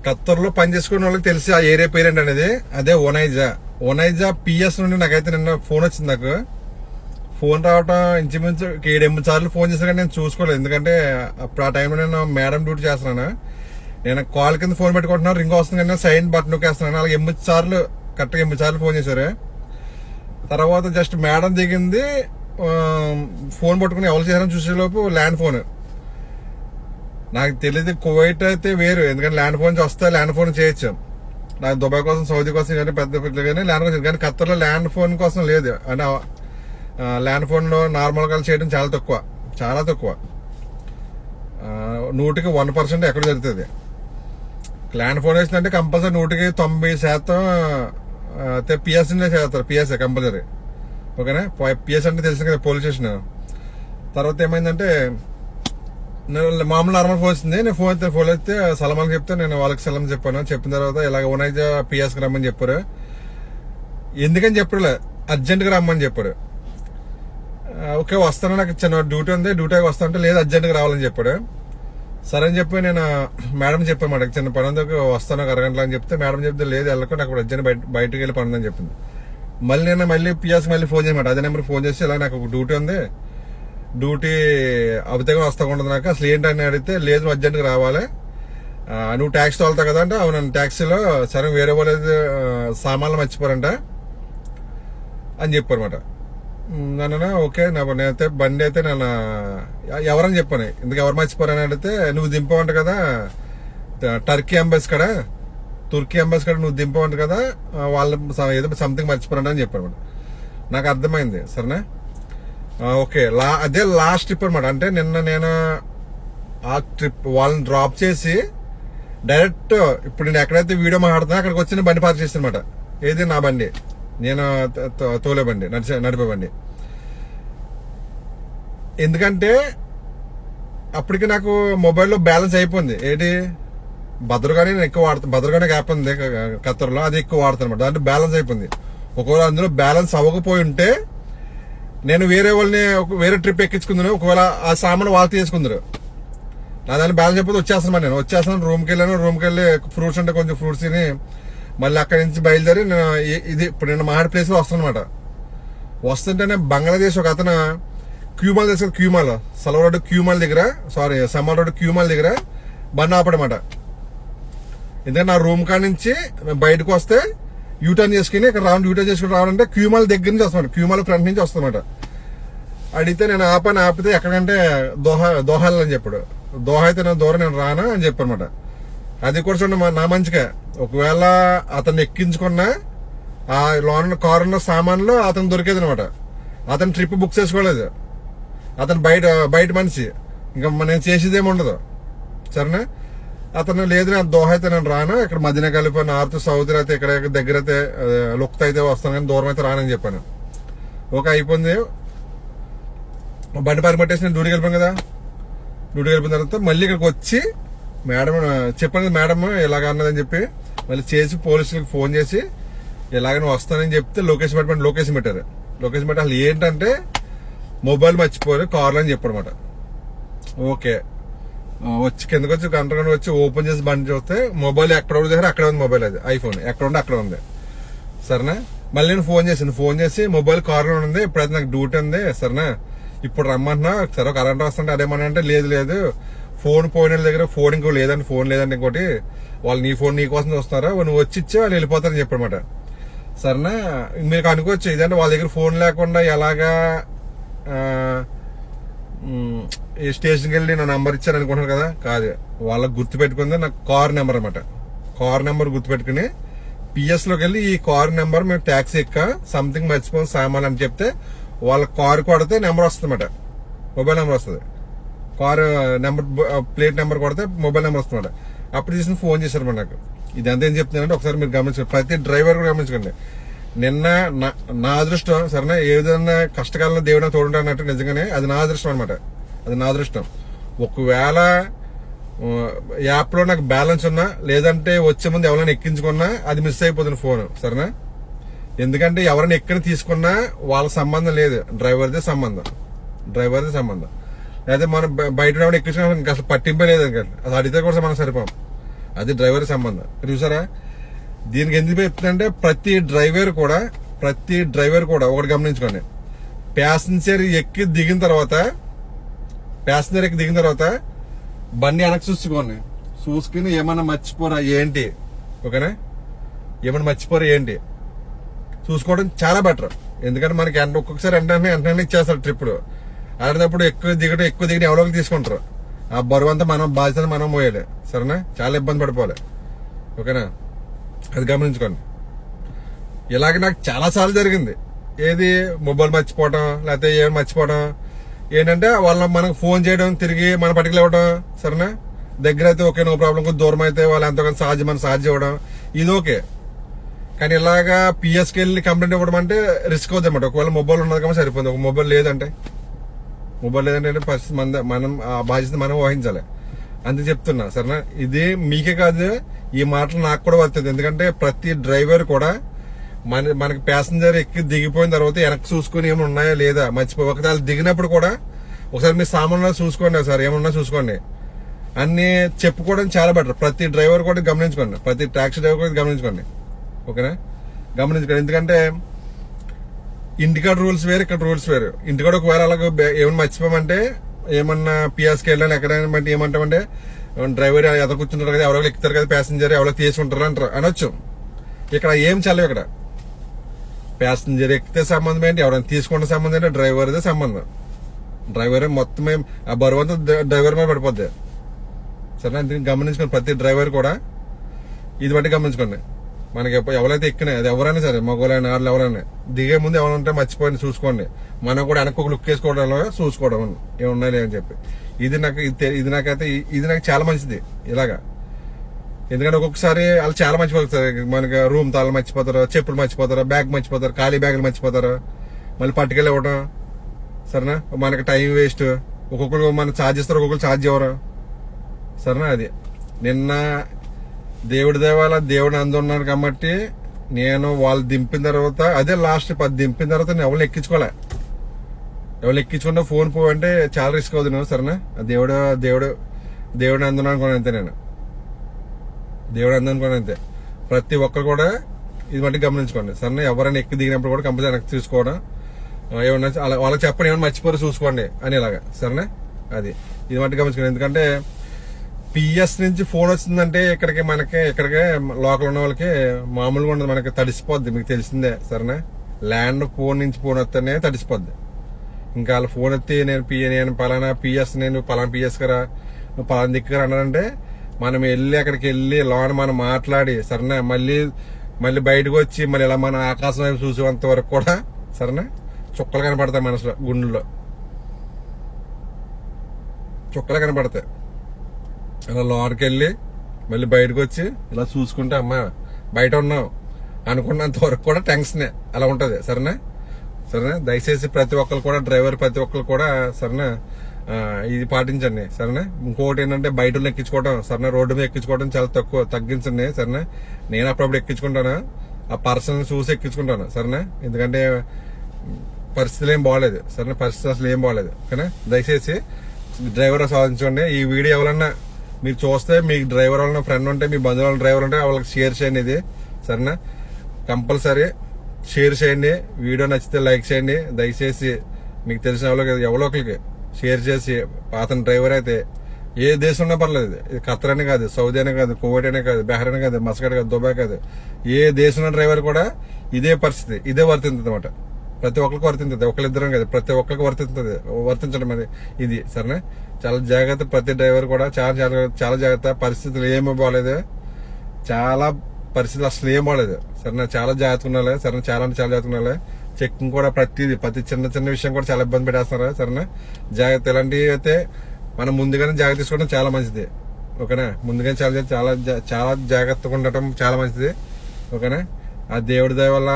ఖత్తర్లో పని చేసుకునే వాళ్ళకి తెలిసి ఆ ఏరియా పేరెంట్ అనేది అదే ఒనైజా పిఎస్ నుండి నాకైతే నిన్న ఫోన్ వచ్చింది. నాకు ఫోన్ రావటం ఇంచుమించు 7-8 సార్లు ఫోన్ చేశాను కానీ నేను చూసుకోలేదు. ఎందుకంటే అప్పుడు ఆ టైంలో నేను మేడం డ్యూటీ చేస్తున్నాను. నేను కాల్ కింద ఫోన్ పెట్టుకుంటున్నాను, రింగ్ వస్తుంది కానీ సైన్ బటన్ నొక్కేస్తున్నాను. అలాగే 8 సార్లు కరెక్ట్గా 8 సార్లు ఫోన్ చేశారు. తర్వాత జస్ట్ మేడం దిగింది, ఫోన్ పట్టుకుని ఎవరు చేశారని చూసేలోపు ల్యాండ్ ఫోన్. నాకు తెలియదు, కువైట్ అయితే వేరు, ఎందుకంటే ల్యాండ్ ఫోన్ వస్తే ల్యాండ్ ఫోన్ చేయొచ్చు. నాకు దుబాయ్ కోసం, సౌదీ కోసం కానీ పెద్ద కానీ ల్యాండ్ ఫోన్, కానీ ఖత్తర్లో ల్యాండ్ ఫోన్ కోసం లేదు. అంటే ల్యాండ్ ఫోన్లో నార్మల్ కాల్ చేయడం చాలా తక్కువ, చాలా తక్కువ. 100కి 1% ఎక్కడ జరుగుతుంది. ల్యాండ్ ఫోన్ వేసిందంటే కంపల్సరీ 100కి 90% పిఎస్నే చేస్తారు. పిఎస్ఏ కంపల్సరీ, ఓకేనా. పిఎస్ అంటే తెలిసింది కదా, పోలీస్ స్టేషన్. తర్వాత ఏమైందంటే మామూలు నార్మల్ ఫోన్ వచ్చింది. నేను ఫోన్ అయితే సలమాన్కి చెప్తే నేను వాళ్ళకి సలాం చెప్పాను. చెప్పిన తర్వాత ఇలాగ ఒనైజా పిఎస్కి రమ్మని చెప్పారు. ఎందుకని చెప్పలే, అర్జెంట్గా రమ్మని చెప్పాడు. ఓకే వస్తాను, నాకు చిన్న డ్యూటీ ఉంది, డ్యూటీకి వస్తా అంటే లేదు అర్జెంట్గా రావాలని చెప్పాడు. సరే అని చెప్పి నేను మేడం చెప్పాను, చిన్న పని ఉంది వస్తాను 1 అరగంటలో అని చెప్తే మేడం చెప్తే లేదు వెళ్ళకు, నాకు అర్జెంట్ బయటకు వెళ్ళి పని ఉందని చెప్పింది. మళ్ళీ పిఎస్కి మళ్ళీ ఫోన్ చేయమాట, అదే నెంబర్కి ఫోన్ చేసి ఇలా నాకు ఒక డ్యూటీ ఉంది, డ్యూటీ అవితే వస్తా ఉండదు నాకు, అసలు ఏంటని అడిగితే లేదు నువ్వు అర్జెంట్గా రావాలి, నువ్వు ట్యాక్సీ తోలుతావు కదా అంటే అవును ట్యాక్సీలో. సరే వేరే వాళ్ళు సామాన్లు మర్చిపోరంట అని చెప్పారన్నమాట. నన్ను ఓకే నేనైతే బండి అయితే నేను ఎవరని చెప్పాను, ఎందుకు ఎవరు మర్చిపోరని అడిగితే నువ్వు దింపవంట కదా తుర్కీ ఎంబసీ కాడ నువ్వు దింపవంట కదా, వాళ్ళు ఏదో సంథింగ్ మర్చిపోరంట అని చెప్పారు. నాకు అర్థమైంది. సరేనా, ఓకే అదే లాస్ట్ ట్రిప్ అనమాట. అంటే నిన్న నేను ఆ ట్రిప్ వాళ్ళని డ్రాప్ చేసి డైరెక్ట్ ఇప్పుడు నేను ఎక్కడైతే వీడియో మాట్లాడుతున్నా అక్కడికి వచ్చి బండి పార్క్ చేస్తాను అనమాట. ఏది నా బండి, నేను తోలే బండి, నడిపే బండి. ఎందుకంటే అప్పటికి నాకు మొబైల్లో బ్యాలెన్స్ అయిపోయింది. ఏంటి భద్రగానే నేను ఎక్కువ వాడుతాను, భద్రగానే యాప్ ఉంది ఖత్తర్లో, అది ఎక్కువ వాడుతాను అనమాట. దాంట్లో బ్యాలెన్స్ అయిపోయింది. ఒకవేళ అందులో బ్యాలెన్స్ అవ్వకపోయి ఉంటే నేను వేరే ట్రిప్ ఎక్కించుకుందాను, ఒకవేళ ఆ సామాన్ వాళ్ళు తీసుకుందరు, నా దాన్ని బ్యాలెన్స్ అయిపోతే వచ్చేస్తాను. నేను వచ్చేస్తాను, రూమ్కి వెళ్ళి ఫ్రూట్స్ అంటే కొంచెం ఫ్రూట్స్ తిని మళ్ళీ అక్కడి నుంచి బయలుదేరి నేను ఇది ఇప్పుడు నేను మాట్లాడే ప్లేస్లో వస్తాను అనమాట. వస్తుంటేనే బంగ్లాదేశ్ ఒక అతను క్యూమాల్ తెలుసు, క్యూమాల్ సలవ రోడ్డు క్యూమాల్ దగ్గర, సమ్మర్ రోడ్డు క్యూమాల్ దగ్గర బండి ఆపడమాట. ఎందుకంటే నా రూమ్ కాడ నుంచి బయటకు వస్తే యూటర్న్ చేసుకుని ఇక్కడ యూటర్న్ చేసుకుని రావాలంటే క్యూమాల్ దగ్గర నుంచి వస్తాను, క్యూమాల్ ఫ్రంట్ నుంచి వస్తానమాట. అడిగితే నేను ఆపితే ఎక్కడికంటే దోహాల్ అని చెప్పాడు. దోహా అయితే నేను దూరం నేను రానా అని చెప్పనమాట. అది కూడా చూడండి నా మంచిగా, ఒకవేళ అతను ఎక్కించుకున్నా ఆ లోన కారున్న సామాన్లు అతను దొరికేది అనమాట. అతను ట్రిప్ బుక్ చేసుకోలేదు, అతను బయట మనిషి, ఇంకా నేను చేసేదేమి ఉండదు. సరేనా, అతను లేదు నేను దోహా అయితే నేను రాను, ఇక్కడ మదీనా ఖలీఫా నార్త్ సౌత్ అయితే ఇక్కడ దగ్గర అయితే లుక్త అయితే వస్తాను కానీ దూరం అయితే రానని చెప్పాను. ఓకే అయిపోయింది. బండి పార్క్ పెట్టేసి నేను డ్యూటీకి వెళ్ళిపోయాను కదా. డ్యూటీకి వెళ్ళిపోయిన తర్వాత మళ్ళీ ఇక్కడికి వచ్చి మేడం చెప్పాను కదా, మేడం ఇలాగ అన్నదని చెప్పి మళ్ళీ చేసి పోలీసులకు ఫోన్ చేసి ఇలాగ నువ్వు వస్తానని చెప్తే లొకేషన్ పెట్టమని లొకేషన్ పెట్టారు. లొకేషన్ పెట్టి అసలు ఏంటంటే మొబైల్ మర్చిపోయారు కార్లో అని చెప్పనమాట. ఓకే వచ్చి కిందకి వచ్చి గంట వచ్చి ఓపెన్ చేసి బండి చూస్తే మొబైల్ ఎక్కడ దగ్గర అక్కడ ఉంది, మొబైల్ అది ఐఫోన్ ఎక్కడ ఉంటే అక్కడ ఉంది. సరేనా, మళ్ళీ నేను ఫోన్ చేసి మొబైల్ కార్లో ఉంది, ఇప్పుడైతే నాకు డ్యూటీ ఉంది, సరేనా ఇప్పుడు రమ్మంటున్నా, సరే ఒక అరగంట వస్తుంటే అదేమన్నా అంటే లేదు ఫోన్ పోయిన దగ్గర ఫోన్ ఇంకో లేదండి, ఫోన్ లేదండి ఇంకోటి, వాళ్ళు నీ ఫోన్ నీ కోసం చూస్తున్నారా, నువ్వు వచ్చి ఇచ్చి వాళ్ళు వెళ్ళిపోతారని చెప్పనమాట. సరేనా, మీకు అనుకోవచ్చు ఇదంటే వాళ్ళ దగ్గర ఫోన్ లేకుండా ఎలాగా ఈ స్టేషన్కి వెళ్ళి నా నెంబర్ ఇచ్చాను అనుకుంటున్నారు కదా. కాదు, వాళ్ళకి గుర్తుపెట్టుకుంది నాకు కార్ నెంబర్ అనమాట. కార్ నెంబర్ గుర్తుపెట్టుకుని పిఎస్లోకి వెళ్ళి ఈ కార్ నెంబర్ మేము ట్యాక్సీ సంథింగ్ మర్చిపోయిన సామాన్ అని చెప్తే వాళ్ళ కారు కొడితే నెంబర్ వస్తుంది అన్నమాట, మొబైల్ నెంబర్ వస్తుంది. కారు నెంబర్ ప్లేట్ నెంబర్ కొడితే మొబైల్ నెంబర్ వస్తుంది అన్నమాట. అప్పుడు తీసుకుని ఫోన్ చేశారు నాకు. ఇదంతా ఏం చెప్తున్నానంటే ఒకసారి మీరు గమనించండి, ప్రతి డ్రైవర్ కూడా గమనించుకోండి. నిన్న నా అదృష్టం, సరేనా ఏదైనా కష్టకాలంలో దేవుడు తోడుంటా అన్నట్టు నిజంగానే అది నా అదృష్టం అనమాట. అది నా అదృష్టం. ఒకవేళ యాప్లో నాకు బ్యాలెన్స్ ఉన్నా లేదంటే వచ్చే ముందు ఎవరైనా ఎక్కించుకున్నా అది మిస్ అయిపోతుంది ఫోన్. సరేనా, ఎందుకంటే ఎవరైనా ఎక్కడ తీసుకున్నా వాళ్ళ సంబంధం లేదు, డ్రైవర్దే సంబంధం. అయితే మనం బయట ఎక్కించుకున్నా ఇంకా అసలు పట్టింపే లేదు, అసలు అడిగితే కూడా మనం సరిపోం. అది డ్రైవర్ సంబంధం. చూసారా, దీనికి ఎందుకు చెప్తుందంటే ప్రతి డ్రైవర్ కూడా ఒకటి గమనించుకోండి. ప్యాసింజర్ ఎక్కి దిగిన తర్వాత బండి వెనక్కి చూసుకుని ఏమన్నా మర్చిపోరా ఏంటి, ఓకేనా, ఏమన్నా మర్చిపోరా ఏంటి చూసుకోవడం చాలా బెటర్. ఎందుకంటే మనకి ఒక్కొక్కసారి వెంటనే ఇచ్చేస్తారు ట్రిప్పులు. అలాంటప్పుడు ఎక్కువ దిగడం ఎవరోకి తీసుకుంటారు. ఆ బరువు అంతా బాధ్యత మనం మోయాలి. సరేనా, చాలా ఇబ్బంది పడిపోవాలి, ఓకేనా, అది గమనించుకోండి. ఇలాగ నాకు చాలా సార్లు జరిగింది. ఏది మొబైల్ మర్చిపోవడం, లేకపోతే ఏమైనా మర్చిపోవడం. ఏంటంటే మనకు ఫోన్ చేయడం, తిరిగి మన పట్టుకులు ఇవ్వడం. సరేనా, దగ్గర అయితే ఓకే, నో ప్రాబ్లం. కొంచెం దూరం అయితే వాళ్ళు ఎంతగానో సాధ్యం ఇవ్వడం, ఇది ఓకే. కానీ ఇలాగా పిఎస్కి వెళ్ళి కంప్లైంట్ ఇవ్వడం అంటే రిస్క్ అవుతుంది అన్నమాట. ఒకవేళ మొబైల్ ఉన్నది కాబట్టి సరిపోతుంది. ఒక మొబైల్ లేదంటే పరిస్థితి మనం ఆ బాధ్యత మనం వహించాలి. అందుకే చెప్తున్నా. సరేనా, ఇది మీకే కాదు, ఈ మాటలు నాకు కూడా వస్తుంది. ఎందుకంటే ప్రతి డ్రైవర్ కూడా మనకి ప్యాసింజర్ ఎక్కి దిగిపోయిన తర్వాత వెనక్కి చూసుకుని ఏమైనా ఉన్నాయా లేదా ఒకసారి దిగినప్పుడు కూడా ఒకసారి మీ సామాన్లు చూసుకోండి, సార్ ఏమన్నా చూసుకోండి అన్ని చెప్పుకోవడం చాలా బెటర్. ప్రతి డ్రైవర్ కూడా గమనించుకోండి, ప్రతి టాక్సీ డ్రైవర్ కూడా గమనించుకోండి, ఓకేనా, గమనించుకోండి. ఎందుకంటే ఇంటికాడ రూల్స్ వేరు, ఇక్కడ రూల్స్ వేరు. ఇంటికాడ ఒకవేళ అలాగ ఏమన్నా మర్చిపోమంటే, ఏమన్నా పిఎస్కి వెళ్ళాను ఎక్కడైనా బట్టి ఏమంటామంటే డ్రైవర్ ఎదురు కూర్చుంటారు కదా, ఎవరో ఎక్కుతారు కదా ప్యాసింజర్, ఎవరో తీసుకుంటారు అంటారు అనొచ్చు. ఇక్కడ ఏం చల్లవు. ఇక్కడ ప్యాసింజర్ ఎక్కితే సంబంధం ఏంటి, ఎవరైనా తీసుకున్న సంబంధం ఏంటి, డ్రైవర్దే సంబంధం. డ్రైవర్ మొత్తం ఆ బరువు అంతా డ్రైవర్ మీద పడిపోద్ది. సరే, దీన్ని గమనించుకోండి. ప్రతి డ్రైవర్ కూడా ఇది బట్టి గమనించుకోండి. మనకి ఎవరైతే ఎక్కినా, అది ఎవరైనా సరే, మగవాళ్ళైనా ఆడలు ఎవరైనా, దిగే ముందు ఎవరంటే మర్చిపోయింది చూసుకోండి. మనం కూడా వెనక్కి ఒక లుక్ వేసుకోవడంలో చూసుకోవడం ఏమున్నాయి లేదని చెప్పి. ఇది నాకు చాలా మంచిది ఇలాగా. ఎందుకంటే ఒక్కొక్కసారి వాళ్ళు చాలా మర్చిపోతారు. మనకి రూమ్ తాళాలు మర్చిపోతారు, చెప్పులు మర్చిపోతారు, బ్యాగ్ మర్చిపోతారు, ఖాళీ బ్యాగులు మర్చిపోతారు, మళ్ళీ పట్టుకెళ్ళి ఇవ్వడం. సరేనా, మనకి టైం వేస్ట్. ఒక్కొక్కరు మనం ఛార్జ్ చేస్తారు, ఒక్కొక్కరు ఛార్జ్ ఇవ్వరు. సరేనా, అది నిన్న దేవుడి దేవాల దేవుడు అందున్నాడు కాబట్టి నేను వాళ్ళు దింపిన తర్వాత అదే లాస్ట్ 10 దింపిన తర్వాత నేను ఎవరు ఎక్కించుకుంటే ఫోన్ పోవంటే చాలా రిస్క్ అవుతుంది. సరేనా, దేవుడు అందున్నాను అంతే. నేను దేవుడు అందనుకోండి అంతే. ప్రతి ఒక్కరు కూడా ఇది మట్టి గమనించుకోండి. సరేనా, ఎవరైనా ఎక్కి దిగినప్పుడు కూడా కంపల్సరీ వెనక్కి తీసుకోవడం, ఏమన్నా వాళ్ళకి చెప్పండి ఏమన్నా మర్చిపోరు చూసుకోండి అని ఇలాగా. సరేనా, అది ఇది మట్టి గమనించుకోండి. ఎందుకంటే పిఎస్ నుంచి ఫోన్ వచ్చిందంటే ఇక్కడికి లోకల్ ఉన్న వాళ్ళకి మామూలుగా ఉండదు, మనకి తడిసిపోద్ది, మీకు తెలిసిందే. సరేనా, ల్యాండ్ ఫోన్ నుంచి ఫోన్ వస్తేనే తడిసిపోద్ది. ఇంకా వాళ్ళు ఫోన్ ఎత్తి నేను పలానా పిఎస్, నేను పలానా పిఎస్ కరా, నువ్వు పలానా దిక్కురా అన్నారంటే మనం అక్కడికి వెళ్ళి లోన మనం మాట్లాడి, సరేనా, మళ్ళీ బయటకు వచ్చి మళ్ళీ ఇలా మన ఆకాశం వైపు చూసేంత వరకు కూడా, సరేనా, చుక్కలు కనపడతాయి మనసులో, గుండెల్లో చుక్కలు కనపడతాయి. అలా లోనకి వెళ్ళి మళ్ళీ బయటకు వచ్చి ఇలా చూసుకుంటే అమ్మా బయట ఉన్నాం అనుకున్నంత వరకు కూడా టెన్షనే అలా ఉంటది. సరేనా, దయచేసి ప్రతి ఒక్కరు కూడా ప్రతి ఒక్కరు కూడా సరేనా ఇది పాటించండి. సరేనా, ఇంకోటి ఏంటంటే బయట ఎక్కించుకోవడం, సరేనా, రోడ్డు మీద ఎక్కించుకోవడం చాలా తగ్గించండి. సరేనా, నేను అప్పుడప్పుడు ఎక్కించుకుంటాను, ఆ పర్సన్ చూసి ఎక్కించుకుంటాను. సరేనా, ఎందుకంటే పరిస్థితులు ఏం బాగలేదు. సరేనా, పరిస్థితి అసలు ఏం బాగలేదు. ఓకేనా, దయచేసి డ్రైవర్ సాధించండి. ఈ వీడియో ఎవరన్నా మీరు చూస్తే, మీకు డ్రైవర్ వాళ్ళ ఫ్రెండ్ ఉంటే, మీ బంధువుల డ్రైవర్ ఉంటే వాళ్ళకి షేర్ చేయండి ఇది. సరేనా, కంపల్సరీ షేర్ చేయండి. వీడియో నచ్చితే లైక్ చేయండి. దయచేసి మీకు తెలిసిన ఎవరో ఒకరికి షేర్ చేసి, అతని డ్రైవర్ అయితే ఏ దేశంలో పర్లేదు, ఇది ఖత్తర్ అనే కాదు, సౌదీ అనే కాదు, కువైట్ అనే కాదు, బహ్రెయిన్ కాదు, మస్కట్ కాదు, దుబాయ్ కాదు, ఏ దేశంలో డ్రైవర్ కూడా ఇదే పరిస్థితి, ఇదే వర్తింతుంది అనమాట. ప్రతి ఒక్కరికి వర్తింతుంది, ఒకరిద్దరం కాదు, ప్రతి ఒక్కరికి వర్తించడం మరి ఇది. సరేనా, చాలా జాగ్రత్త. ప్రతి డ్రైవర్ కూడా చాలా జాగ్రత్త. పరిస్థితులు ఏమీ బాగలేదు, చాలా పరిస్థితులు అసలు ఏం బాగలేదు. సరేనా, చాలా జాగ్రత్తగా ఉండాలి. సరేనా, చాలా జాగ్రత్తగా ఉండాలి. చెక్కింగ్ కూడా ప్రతి చిన్న విషయం కూడా చాలా ఇబ్బంది పెట్టేస్తున్నారు. సరేనా, జాగ్రత్త. ఇలాంటివి అయితే మనం ముందుగానే జాగ్రత్త తీసుకోవడం చాలా మంచిది. ఓకేనా, ముందుగానే చాలా జాగ్రత్తగా ఉండటం చాలా మంచిది. ఓకేనా, ఆ దేవుడి దయ వల్ల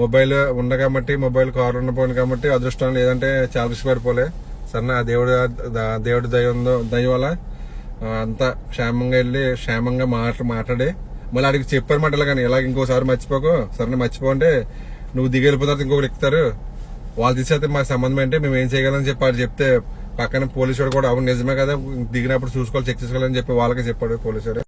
మొబైల్ ఉంది కాబట్టి, మొబైల్ కారు ఉండిపోయింది కాబట్టి అదృష్టం, లేదంటే చాలా ఇష్టపడిపోలే. సరేనా, ఆ దేవుడి దయ వల్ల అంతా క్షేమంగా వెళ్ళి క్షేమంగా మాట్లాడి మళ్ళీ అడిగి చెప్పారన్నమాట. ఇలా కానీ ఇలాగ ఇంకోసారి మర్చిపోకు. సరేనా, మర్చిపోంటే నువ్వు దిగెళ్ళిపోతారు, ఇంకొకరు ఎక్కుతారు, వాళ్ళు తీసేస్తే మాకు సంబంధం ఏంటి, మేము ఏం చేయగలని చెప్పి వాళ్ళు చెప్తే పక్కన పోలీసు వాడు కూడా అవును నిజమే కదా, దిగినప్పుడు చూసుకోవాలి, చెక్ చేసుకోవాలని చెప్పి వాళ్ళకే చెప్పాడు పోలీసు వాడు.